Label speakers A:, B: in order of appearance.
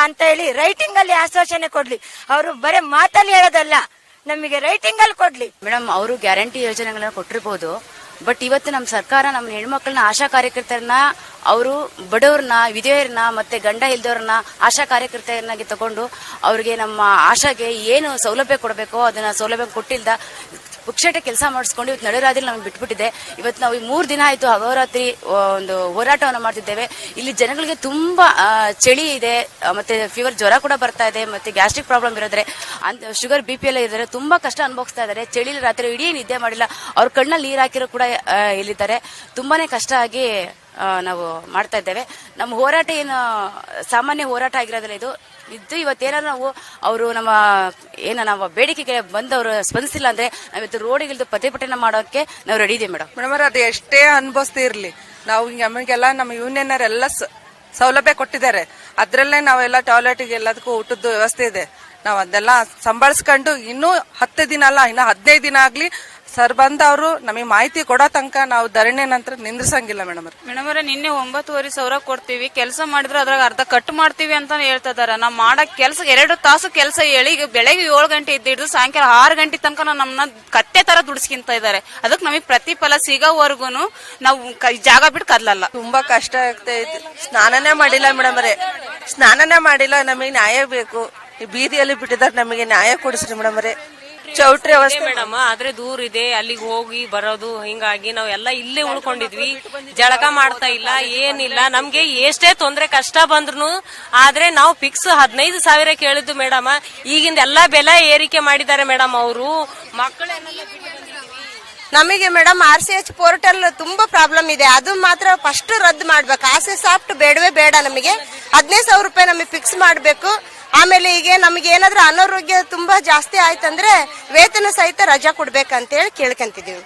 A: ಅಂತ ಹೇಳಿ ರೈಟಿಂಗ್ ಅಲ್ಲಿ ಆಶ್ವಾಸನೆ ಕೊಡ್ಲಿ. ಅವರು ಬರೀ ಮಾತಲ್ಲಿ ಹೇಳೋದಲ್ಲ, ನಮಗೆ ರೈಟಿಂಗ್ ಅಲ್ಲಿ ಕೊಡ್ಲಿ.
B: ಮೇಡಮ್, ಅವರು ಗ್ಯಾರಂಟಿ ಯೋಜನೆಗಳನ್ನ ಕೊಟ್ಟಿರ್ಬೋದು, ಬಟ್ ಇವತ್ತು ನಮ್ಮ ಸರ್ಕಾರ ನಮ್ಮ ಹೆಣ್ಮಕ್ಳನ್ನ ಆಶಾ ಕಾರ್ಯಕರ್ತರನ್ನ, ಅವರು ಬಡವ್ರನ್ನ, ವಿಧವೆಯರನ್ನ ಮತ್ತೆ ಗಂಡ ಇಲ್ದವ್ರನ್ನ ಆಶಾ ಕಾರ್ಯಕರ್ತರನ್ನಾಗಿ ತಗೊಂಡು ಅವ್ರಿಗೆ ನಮ್ಮ ಆಶಾಗೆ ಏನು ಸೌಲಭ್ಯ ಕೊಡಬೇಕೋ ಅದನ್ನ ಸೌಲಭ್ಯ ಕೊಟ್ಟಿಲ್ದ ಪುಕ್ಷಟೆ ಕೆಲಸ ಮಾಡಿಸ್ಕೊಂಡು ಇವತ್ತು ನಡುರಾತ್ರಿ ನಮ್ಗೆ ಬಿಟ್ಬಿಟ್ಟಿದೆ. ಇವತ್ತು ನಾವು 3 ದಿನ ಆಯ್ತು ಅಹೋರಾತ್ರಿ ಒಂದು ಹೋರಾಟವನ್ನು ಮಾಡ್ತಿದ್ದೇವೆ. ಇಲ್ಲಿ ಜನಗಳಿಗೆ ತುಂಬಾ ಚಳಿ ಇದೆ, ಮತ್ತೆ ಫೀವರ್, ಜ್ವರ ಕೂಡ ಬರ್ತಾ ಇದೆ, ಮತ್ತೆ ಗ್ಯಾಸ್ಟ್ರಿಕ್ ಪ್ರಾಬ್ಲಮ್ ಇರೋದ್ರೆ, ಶುಗರ್ BP ಎಲ್ಲ ಇದ್ದಾರೆ, ತುಂಬಾ ಕಷ್ಟ ಅನುಭವಿಸ್ತಾ ಇದ್ದಾರೆ. ಚಳಿ ರಾತ್ರಿ ಇಡೀ ನಿದ್ದೆ ಮಾಡಿಲ್ಲ, ಅವ್ರ ಕಣ್ಣಲ್ಲಿ ನೀರು ಹಾಕಿರೋ ಕೂಡ ಇಲ್ಲಿದ್ದಾರೆ. ತುಂಬಾನೇ ಕಷ್ಟ ಆಗಿ ನಾವು ಮಾಡ್ತಾ ಇದ್ದೇವೆ. ನಮ್ಮ ಹೋರಾಟ ಏನು ಸಾಮಾನ್ಯ ಹೋರಾಟ ಆಗಿರೋದಿಲ್ಲ, ಇದು ಇವತ್ತೇನಾದ್ರು ನಾವು ಅವರು ನಮ್ಮ ಬೇಡಿಕೆಗೆ ಬಂದವರು ಸ್ಪಂದಿಸಿಲ್ಲ ಅಂದ್ರೆ ನಾವಿತ್ತು ರೋಡಿಗಿಳಿದು ಪ್ರತಿಭಟನೆ ಮಾಡೋಕೆ ನಾವು ರೆಡಿ ಇದೀವಿ ಮೇಡಮ್.
C: ಮೇಡಮ್, ಅದು ಎಷ್ಟೇ ಅನುಭವಿಸ್ತಿರ್ಲಿ, ನಾವು ನಮಗೆಲ್ಲ ನಮ್ಮ ಯೂನಿಯನ್ ಎಲ್ಲ ಸೌಲಭ್ಯ ಕೊಟ್ಟಿದ್ದಾರೆ. ಅದ್ರಲ್ಲೇ ನಾವೆಲ್ಲ ಟಾಯ್ಲೆಟ್ಗೆ ಎಲ್ಲದಕ್ಕೂ ಊಟದ ವ್ಯವಸ್ಥೆ ಇದೆ. ನಾವು ಅದೆಲ್ಲ ಸಂಭಾಳಿಸ್ಕೊಂಡು ಇನ್ನೂ 10 ದಿನ ಅಲ್ಲ, ಇನ್ನು 15 ದಿನ ಆಗ್ಲಿ ಸರ್ ಬಂದವರು ನಮಗೆ ಮಾಹಿತಿ ಕೊಡೋ ತನಕ ನಾವು ಧರಣಿ ನಂತರ ನಿಂದ್ರಿಸಂಗಿಲ್ಲ ಮೇಡಮ್.
D: ಮೇಡಮ್ ನಿನ್ನೆ 9,500 ಕೊಡ್ತೀವಿ, ಕೆಲಸ ಮಾಡಿದ್ರೆ ಅದ್ರಾಗ ಅರ್ಧ ಕಟ್ ಮಾಡ್ತೀವಿ ಅಂತ ಹೇಳ್ತಾ ಇದಾರೆ. ನಾವ್ ಮಾಡಕ್ ಕೆಲಸ 2 ತಾಸು ಕೆಲಸ ಹೇಳಿ ಈಗ ಬೆಳಗ್ಗೆ 7 ಗಂಟೆ ಇದ್ದಿದ್ದು ಸಾಯಂಕಾಲ 6 ಗಂಟೆ ತನಕ ನಮ್ಮನ್ನ ಕತ್ತೆ ತರ ದುಡಿಸ್ಕಿಂತ ಇದಾರೆ. ಅದಕ್ಕೆ ನಮಗೆ ಪ್ರತಿಫಲ ಸಿಗೋವರೆಗೂ ನಾವು ಜಾಗ ಬಿಟ್ಟು ಕದ್ಲಲ್ಲ.
C: ತುಂಬಾ ಕಷ್ಟ ಆಗ್ತಾ ಇತ್ತು. ಸ್ನಾನನೇ ಮಾಡಿಲ್ಲ ಮೇಡಮ್, ಸ್ನಾನನೇ ಮಾಡಿಲ್ಲ. ನಮಗೆ ನ್ಯಾಯ ಬೇಕು. ಬೀದಿಯಲ್ಲಿ ಬಿಟ್ಟಿದ್ದಾರೆ, ನಮಗೆ ನ್ಯಾಯ ಕೊಡಿಸ್ರಿ ಮೇಡಮ್. ಚೌಟ್ರಿ ಅವಸ್ಥೆ
E: ಮೇಡಮ್, ಆದ್ರೆ ದೂರ ಇದೆ, ಅಲ್ಲಿಗೆ ಹೋಗಿ ಬರೋದು, ಹಿಂಗಾಗಿ ನಾವೆಲ್ಲ ಇಲ್ಲೇ ಉಳ್ಕೊಂಡಿದ್ವಿ. ಜಳಕ ಮಾಡ್ತಾ ಇಲ್ಲ, ಏನಿಲ್ಲ. ನಮ್ಗೆ ಎಷ್ಟೇ ತೊಂದ್ರೆ ಕಷ್ಟ ಬಂದ್ರು ಆದ್ರೆ ನಾವು ಫಿಕ್ಸ್ 15,000 ಕೇಳಿದ್ದು ಮೇಡಮ್. ಈಗಿಂದ ಎಲ್ಲಾ ಬೆಲೆ ಏರಿಕೆ ಮಾಡಿದ್ದಾರೆ ಮೇಡಮ್. ಅವರು
F: ನಮಗೆ ಮೇಡಮ್ RCH ಪೋರ್ಟಲ್ ತುಂಬಾ ಪ್ರಾಬ್ಲಮ್ ಇದೆ, ಅದು ಮಾತ್ರ ಫಸ್ಟ್ ರದ್ದು ಮಾಡ್ಬೇಕು. ಆಸೆ ಸಾಫ್ಟ್ ಬೇಡವೇ ಬೇಡ, ನಮಗೆ 15,000 ರೂಪಾಯಿ ನಮಗೆ ಫಿಕ್ಸ್ ಮಾಡ್ಬೇಕು. ಆಮೇಲೆ ಈಗ ನಮಗೆ ಏನಾದ್ರೂ ಅನಾರೋಗ್ಯ ತುಂಬಾ ಜಾಸ್ತಿ ಆಯ್ತಂದ್ರೆ ವೇತನ ಸಹಿತ ರಜಾ ಕೊಡ್ಬೇಕಂತ ಹೇಳಿ ಕೇಳ್ಕೊಂತಿದೀವಿ.